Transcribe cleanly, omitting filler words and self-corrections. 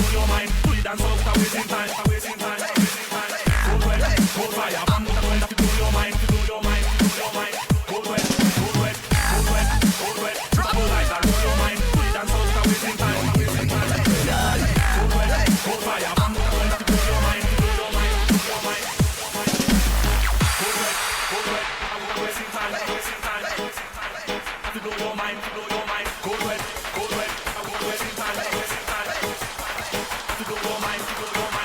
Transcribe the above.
blow your mind. Do the dance without wasting time, without wasting time, without wasting time. Cold wet, cold fire, bam, that one that blow your mind, blow your mind, blow your mind. Cold wet, cold wet, cold wet, cold wet. Trouble like that, blow your mind. Do the dance without wasting time, without wasting time. Cold wet, cold fire, bam, that one that blow your mind, blow your mind, blow your mind. Cold wet, cold wet, without wasting time, without wasting time. Have to blow your mind, blow your mind. Cold wet, without wasting time, without wasting time. Have to blow your mind, blow your mind.